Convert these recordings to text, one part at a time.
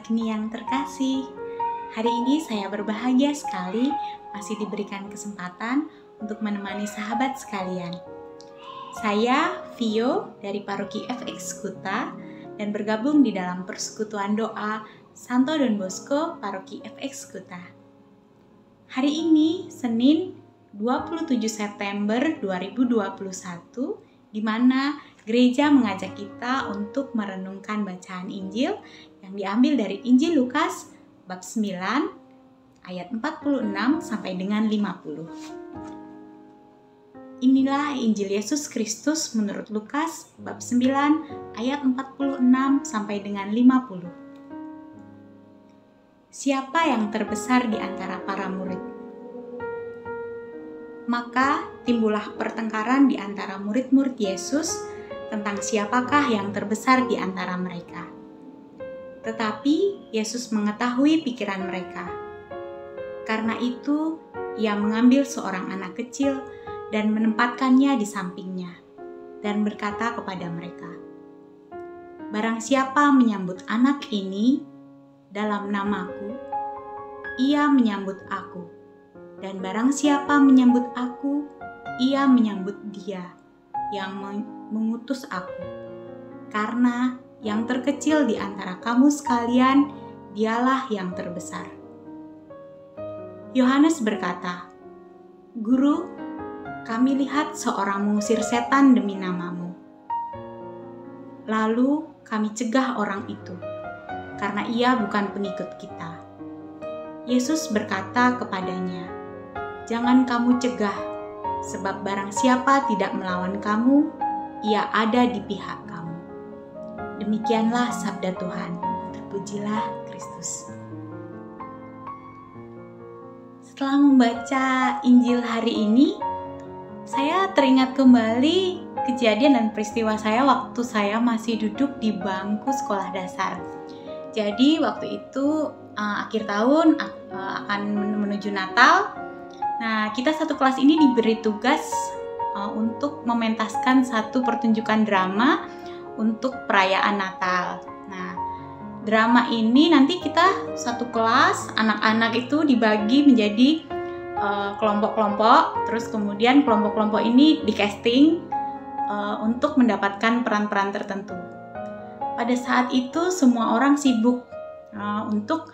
Agni yang terkasih, hari ini saya berbahagia sekali masih diberikan kesempatan untuk menemani sahabat sekalian. Saya Vio dari Paroki FX Kuta dan bergabung di dalam persekutuan doa Santo Don Bosco Paroki FX Kuta. Hari ini Senin 27 September 2021 di mana gereja mengajak kita untuk merenungkan bacaan Injil yang diambil dari Injil Lukas bab 9 ayat 46 sampai dengan 50. Inilah Injil Yesus Kristus menurut Lukas bab 9 ayat 46 sampai dengan 50. Siapa yang terbesar di antara para murid? Maka timbullah pertengkaran di antara murid-murid Yesus tentang siapakah yang terbesar di antara mereka. Tetapi Yesus mengetahui pikiran mereka. Karena itu, Ia mengambil seorang anak kecil dan menempatkannya di sampingnya, dan berkata kepada mereka, "Barang siapa menyambut anak ini dalam namaku, ia menyambut aku. Dan barang siapa menyambut aku, ia menyambut Dia yang mengutus aku. Karena yang terkecil di antara kamu sekalian, dialah yang terbesar." Yohanes berkata, "Guru, kami lihat seorang mengusir setan demi namamu. Lalu kami cegah orang itu, karena ia bukan pengikut kita." Yesus berkata kepadanya, "Jangan kamu cegah, sebab barang siapa tidak melawan kamu, ia ada di pihak kamu." Demikianlah sabda Tuhan. Terpujilah Kristus. Setelah membaca Injil hari ini, saya teringat kembali kejadian dan peristiwa saya waktu saya masih duduk di bangku sekolah dasar. Jadi waktu itu akhir tahun akan menuju Natal. Nah, kita satu kelas ini diberi tugas untuk mementaskan satu pertunjukan drama untuk perayaan Natal. Nah, drama ini nanti kita satu kelas, anak-anak itu dibagi menjadi kelompok-kelompok, terus kemudian kelompok-kelompok ini di casting untuk mendapatkan peran-peran tertentu. Pada saat itu semua orang sibuk untuk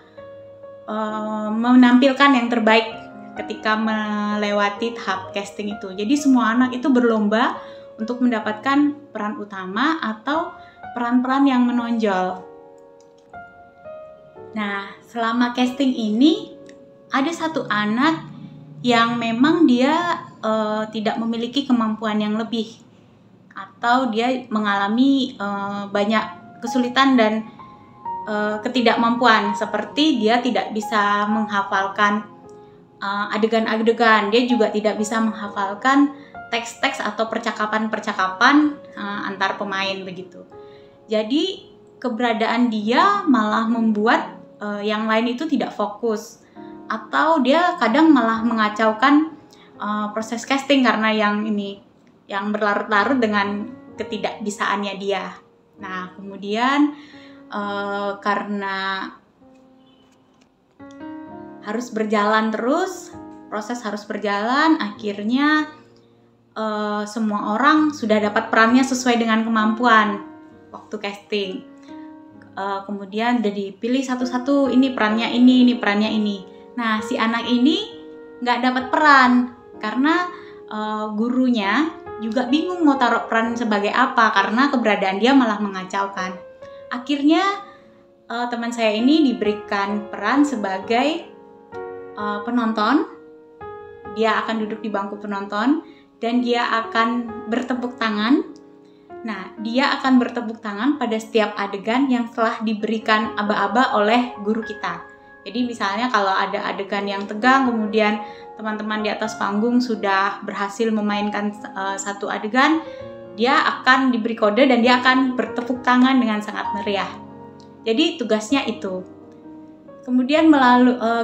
menampilkan yang terbaik ketika melewati tahap casting itu. Jadi semua anak itu berlomba untuk mendapatkan peran utama atau peran-peran yang menonjol. Nah, selama casting ini ada satu anak yang memang dia tidak memiliki kemampuan yang lebih, atau dia mengalami banyak kesulitan dan ketidakmampuan, seperti dia tidak bisa menghafalkan adegan-adegan, dia juga tidak bisa menghafalkan teks-teks atau percakapan-percakapan antar pemain begitu. Jadi keberadaan dia malah membuat yang lain itu tidak fokus, atau dia kadang malah mengacaukan proses casting karena yang berlarut-larut dengan ketidakbisaannya dia. Nah, kemudian karena harus berjalan terus, proses harus berjalan, akhirnya semua orang sudah dapat perannya sesuai dengan kemampuan waktu casting. Kemudian udah dipilih satu-satu, ini perannya ini perannya ini. Nah, si anak ini nggak dapat peran karena gurunya juga bingung mau taruh peran sebagai apa karena keberadaan dia malah mengacaukan. Akhirnya teman saya ini diberikan peran sebagai penonton. Dia akan duduk di bangku penonton dan dia akan bertepuk tangan. Nah, dia akan bertepuk tangan pada setiap adegan yang telah diberikan aba-aba oleh guru kita. Jadi misalnya kalau ada adegan yang tegang, kemudian teman-teman di atas panggung sudah berhasil memainkan satu adegan, dia akan diberi kode dan dia akan bertepuk tangan dengan sangat meriah. Jadi tugasnya itu. Kemudian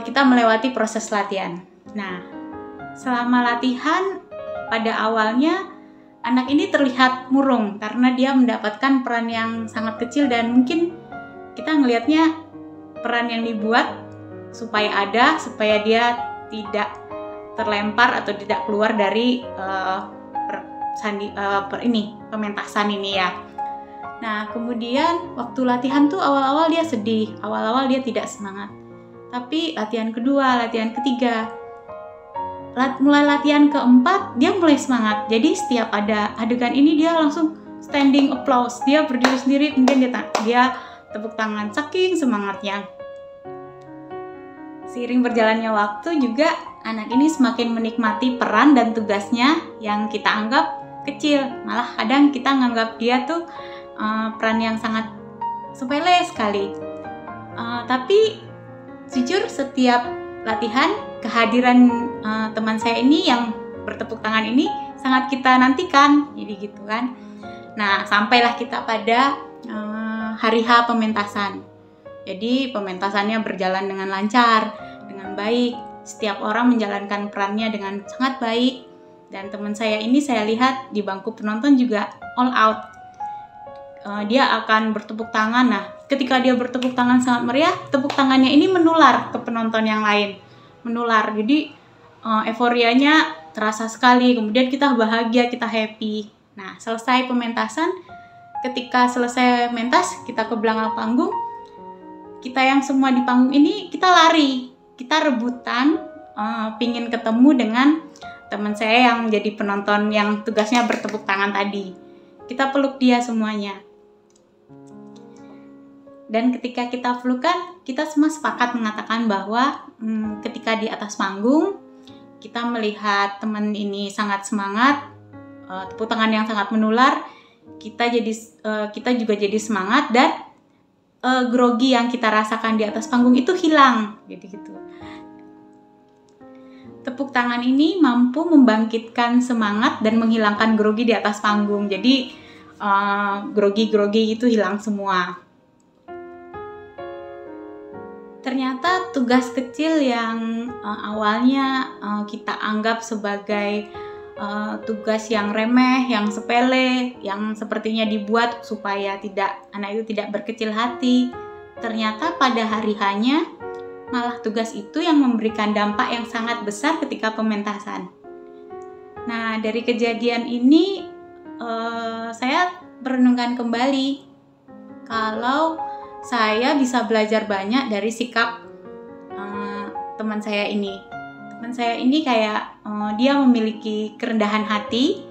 kita melewati proses latihan. Nah, selama latihan pada awalnya anak ini terlihat murung karena dia mendapatkan peran yang sangat kecil dan mungkin kita ngelihatnya peran yang dibuat supaya dia tidak terlempar atau tidak keluar dari pementasan ini ya. Nah, kemudian waktu latihan tuh awal-awal dia sedih, awal-awal dia tidak semangat. Tapi latihan kedua, latihan ketiga, mulai latihan keempat dia mulai semangat. Jadi setiap ada adegan ini dia langsung standing applause, dia berdiri sendiri, kemudian dia tepuk tangan saking semangatnya. Seiring berjalannya waktu juga anak ini semakin menikmati peran dan tugasnya yang kita anggap kecil. Malah kadang kita nganggap dia tuh peran yang sangat sepele sekali. Tapi jujur setiap latihan kehadiran teman saya ini yang bertepuk tangan ini sangat kita nantikan, jadi gitu kan. Nah, sampailah kita pada hari H pementasan. Jadi pementasannya berjalan dengan lancar, dengan baik. Setiap orang menjalankan perannya dengan sangat baik. Dan teman saya ini saya lihat di bangku penonton juga all out. Dia akan bertepuk tangan. Nah, ketika dia bertepuk tangan sangat meriah, tepuk tangannya ini menular ke penonton yang lain. Menular. Jadi euforianya terasa sekali. Kemudian kita bahagia, kita happy. Nah, selesai pementasan, ketika selesai mentas, kita ke belakang panggung. Kita yang semua di panggung ini, kita lari. Kita rebutan, pingin ketemu dengan teman saya yang jadi penonton yang tugasnya bertepuk tangan tadi. Kita peluk dia semuanya. Dan ketika kita pelukan, kita semua sepakat mengatakan bahwa ketika di atas panggung, kita melihat teman ini sangat semangat, tepuk tangan yang sangat menular, kita juga jadi semangat dan grogi yang kita rasakan di atas panggung itu hilang, gitu. Tepuk tangan ini mampu membangkitkan semangat dan menghilangkan grogi di atas panggung. Jadi grogi-grogi itu hilang semua. Ternyata tugas kecil yang awalnya kita anggap sebagai tugas yang remeh, yang sepele, yang sepertinya dibuat supaya anak itu tidak berkecil hati. Ternyata pada hari H-nya malah tugas itu yang memberikan dampak yang sangat besar ketika pementasan. Nah, dari kejadian ini saya merenungkan kembali kalau saya bisa belajar banyak dari sikap teman saya ini. Teman saya ini kayak dia memiliki kerendahan hati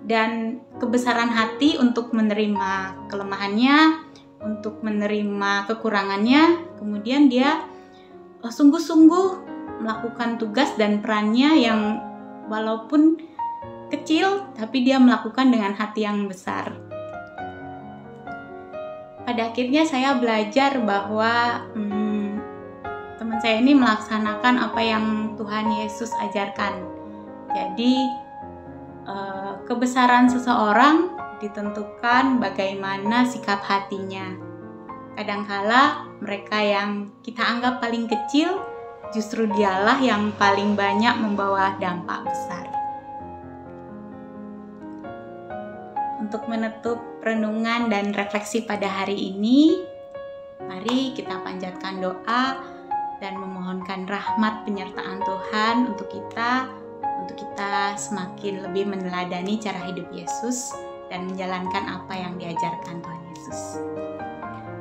dan kebesaran hati untuk menerima kelemahannya, untuk menerima kekurangannya. Kemudian dia sungguh-sungguh melakukan tugas dan perannya yang walaupun kecil, tapi dia melakukan dengan hati yang besar. Pada akhirnya saya belajar bahwa teman saya ini melaksanakan apa yang Tuhan Yesus ajarkan. Jadi kebesaran seseorang ditentukan bagaimana sikap hatinya. Kadangkala mereka yang kita anggap paling kecil, justru dialah yang paling banyak membawa dampak besar. Untuk menutup renungan dan refleksi pada hari ini, mari kita panjatkan doa dan memohonkan rahmat penyertaan Tuhan untuk kita semakin lebih meneladani cara hidup Yesus dan menjalankan apa yang diajarkan Tuhan Yesus.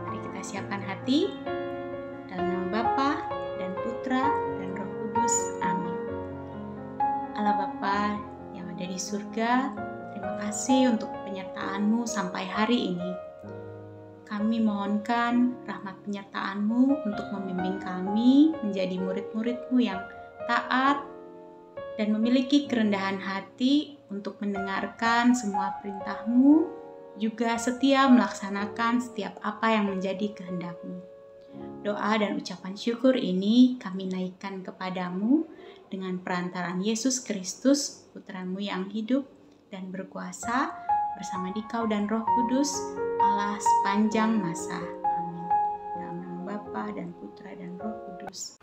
Mari kita siapkan hati dalam nama Bapa dan Putra dan Roh Kudus. Amin. Allah Bapa yang ada di surga, terima kasih untuk penyertaan-Mu sampai hari ini. Kami mohonkan rahmat penyertaan-Mu untuk membimbing kami menjadi murid-murid-Mu yang taat dan memiliki kerendahan hati untuk mendengarkan semua perintah-Mu, juga setia melaksanakan setiap apa yang menjadi kehendak-Mu. Doa dan ucapan syukur ini kami naikkan kepadamu dengan perantaraan Yesus Kristus, Putra-Mu yang hidup dan berkuasa, bersama Dikau dan Roh Kudus, Allah sepanjang masa. Amin. Dalam nama Bapa dan Putra dan Roh Kudus.